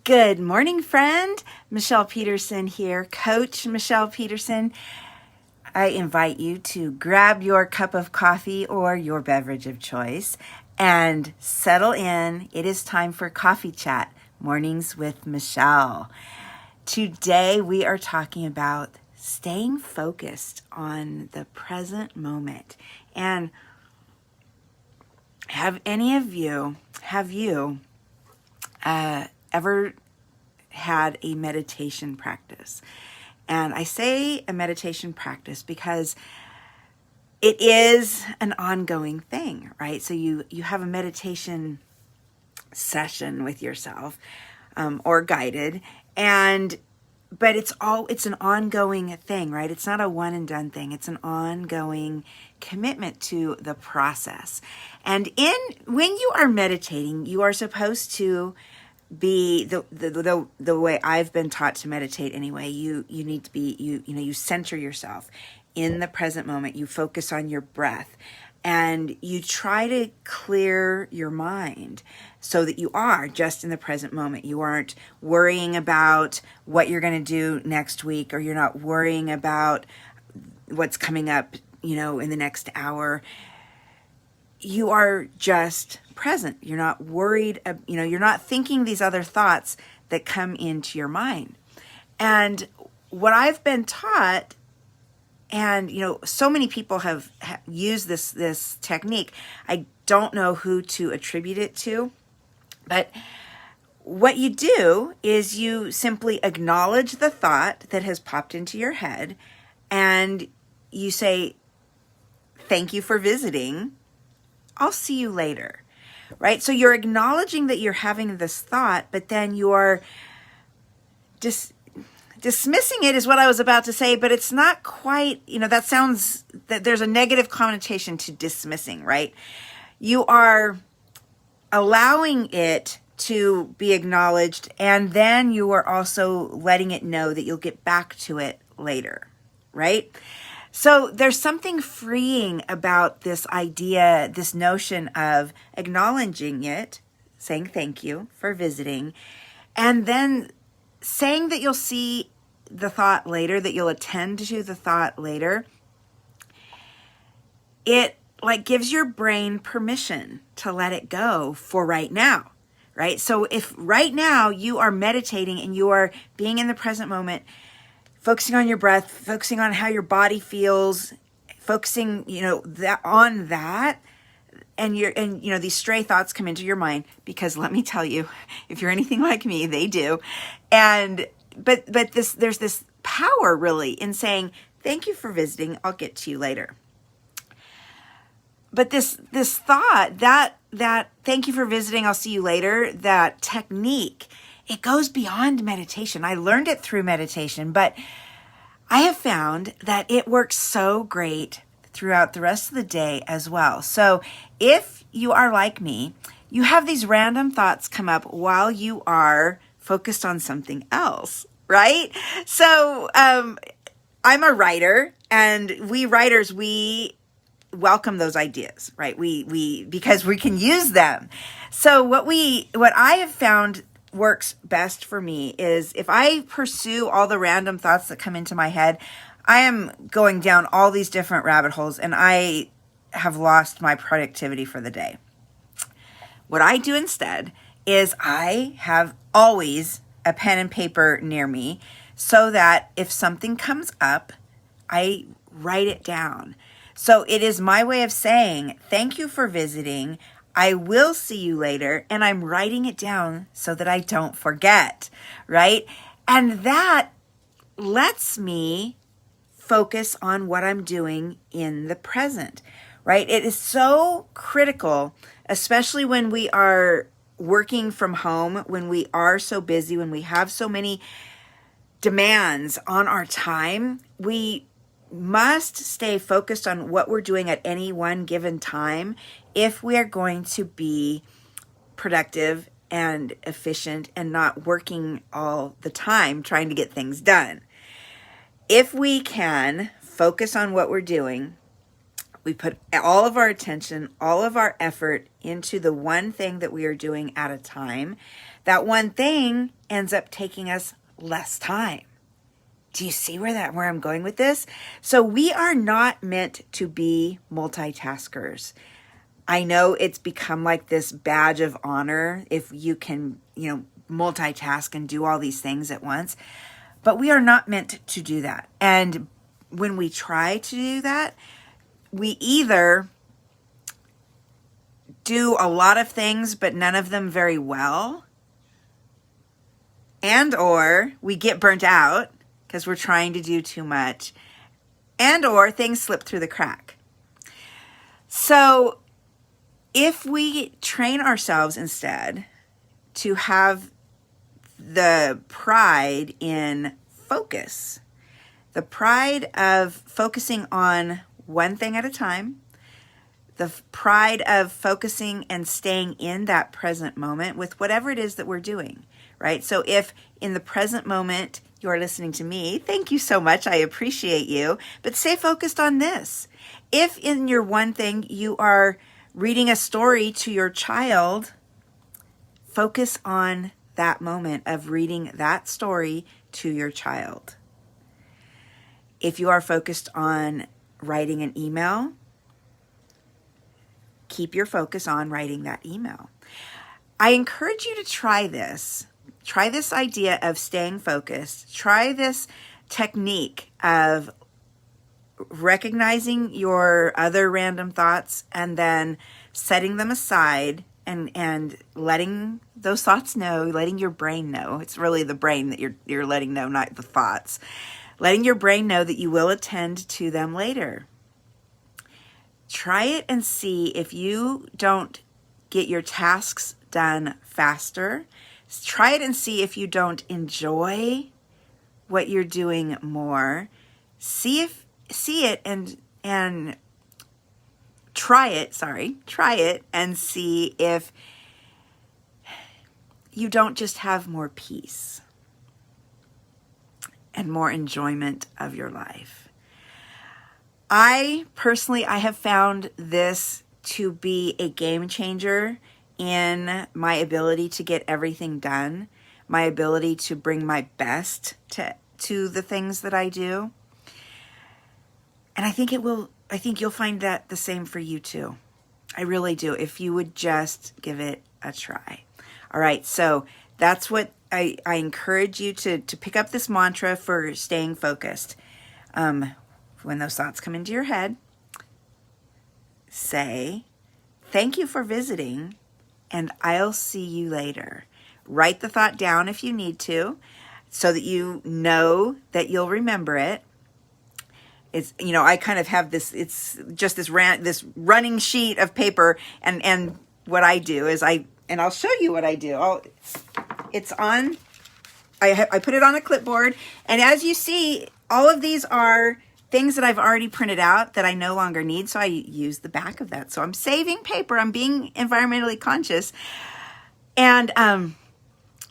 Good morning, friend. Michele Peterson here, Coach Michele Peterson. I invite you to grab your cup of coffee or your beverage of choice and settle in. It is time for Coffee Chat, Mornings with Michele. Today we are talking about staying focused on the present moment. And have you ever had a meditation practice? And I say a meditation practice because it is an ongoing thing, right? So you have a meditation session with yourself, or guided, but it's an ongoing thing, right? It's not a one and done thing. It's an ongoing commitment to the process. And when you are meditating, you are supposed to be the way I've been taught to meditate anyway. You need to be, you center yourself in the present moment. You focus on your breath and you try to clear your mind so that you are just in the present moment. You aren't worrying about what you're going to do next week, or you're not worrying about what's coming up, in the next hour. You are just present. You're not worried, you're not thinking these other thoughts that come into your mind. And what I've been taught, and so many people have used this technique. I don't know who to attribute it to, but what you do is you simply acknowledge the thought that has popped into your head, and you say, "Thank you for visiting. I'll see you later," right? So you're acknowledging that you're having this thought, but then you're just dismissing it is what I was about to say, but it's not quite, that there's a negative connotation to dismissing, right? You are allowing it to be acknowledged, and then you are also letting it know that you'll get back to it later, right? So there's something freeing about this idea, this notion of acknowledging it, saying thank you for visiting, and then saying that you'll see the thought later, that you'll attend to the thought later. It gives your brain permission to let it go for right now, right? So if right now you are meditating and you are being in the present moment, focusing on your breath, focusing on how your body feels, focusing, on that, and these stray thoughts come into your mind, because let me tell you, if you're anything like me, they do. But there's this power really in saying, "Thank you for visiting. I'll get to you later." But this thought, that "thank you for visiting, I'll see you later," that technique, it goes beyond meditation. I learned it through meditation, but I have found that it works so great throughout the rest of the day as well. So if you are like me, you have these random thoughts come up while you are focused on something else, right? So I'm a writer, and we writers, we welcome those ideas, right? We because we can use them. So what I have found works best for me is, if I pursue all the random thoughts that come into my head, I am going down all these different rabbit holes, and I have lost my productivity for the day. What I do instead is I have always a pen and paper near me, so that if something comes up, I write it down. So it is my way of saying, "Thank you for visiting. I will see you later," and I'm writing it down so that I don't forget, right? And that lets me focus on what I'm doing in the present, right? It is so critical, especially when we are working from home, when we are so busy, when we have so many demands on our time. We must stay focused on what we're doing at any one given time if we are going to be productive and efficient and not working all the time trying to get things done. If we can focus on what we're doing, We put all of our attention, all of our effort into the one thing that we are doing at a time. That one thing ends up taking us less time. Do you see where I'm going with this? So we are not meant to be multitaskers. I know it's become like this badge of honor if you can, multitask and do all these things at once, but we are not meant to do that. And when we try to do that, we either do a lot of things, but none of them very well, and or we get burnt out because we're trying to do too much, and or things slip through the crack. So if we train ourselves instead to have the pride in focus, the pride of focusing on one thing at a time, the pride of focusing and staying in that present moment with whatever it is that we're doing, right? So if in the present moment you are listening to me, thank you so much. I appreciate you, but stay focused on this. If in your one thing you are reading a story to your child, focus on that moment of reading that story to your child. If you are focused on writing an email, keep your focus on writing that email. I encourage you to try this. Try this idea of staying focused. Try this technique of recognizing your other random thoughts and then setting them aside and letting those thoughts know, letting your brain know. It's really the brain that you're letting know, not the thoughts. Letting your brain know that you will attend to them later. Try it and see if you don't get your tasks done faster. Try it and see if you don't enjoy what you're doing more. See it and try it and see if you don't just have more peace and more enjoyment of your life. I have found this to be a game changer in my ability to get everything done, my ability to bring my best to the things that I do. And I think you'll find that the same for you too. I really do, if you would just give it a try. All right, so that's what I encourage you to pick up this mantra for staying focused. When those thoughts come into your head, say, "Thank you for visiting, and I'll see you later." Write the thought down if you need to, so that you know that you'll remember it. It's, I kind of have this, it's just this running sheet of paper, and what I do is I'll show you what I do. I put it on a clipboard, and as you see, all of these are things that I've already printed out that I no longer need, so I use the back of that. So I'm saving paper, I'm being environmentally conscious, and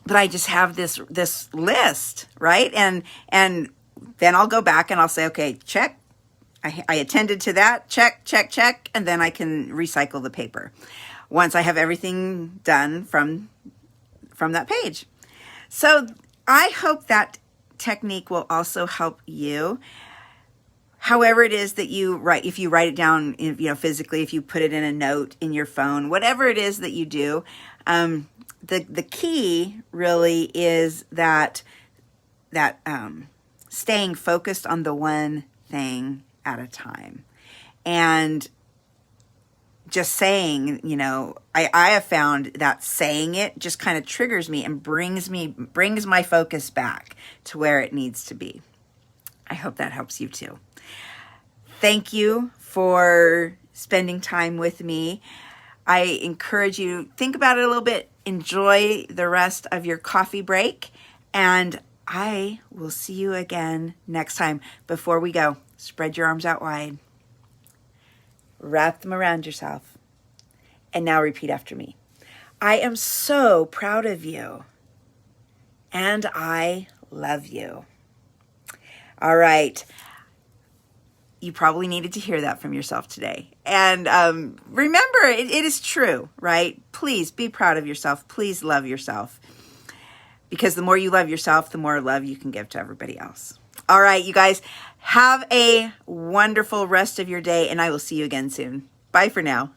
but I just have this list, right? And then I'll go back and I'll say, okay, check. I attended to that, check, and then I can recycle the paper once I have everything done from that page. So I hope that technique will also help you. However it is that you write, if you write it down, physically, if you put it in a note in your phone, whatever it is that you do, the key really is that staying focused on the one thing at a time. And just saying, I have found that saying it just kind of triggers me and brings my focus back to where it needs to be. I hope that helps you too. Thank you for spending time with me. I encourage you, think about it a little bit, enjoy the rest of your coffee break, and I will see you again next time. Before we go, spread your arms out wide. Wrap them around yourself. And now repeat after me. I am so proud of you. And I love you. All right. you probably needed to hear that from yourself today. And remember, it is true, right? Please be proud of yourself. Please love yourself. Because the more you love yourself, the more love you can give to everybody else. All right, you guys, have a wonderful rest of your day, and I will see you again soon. Bye for now.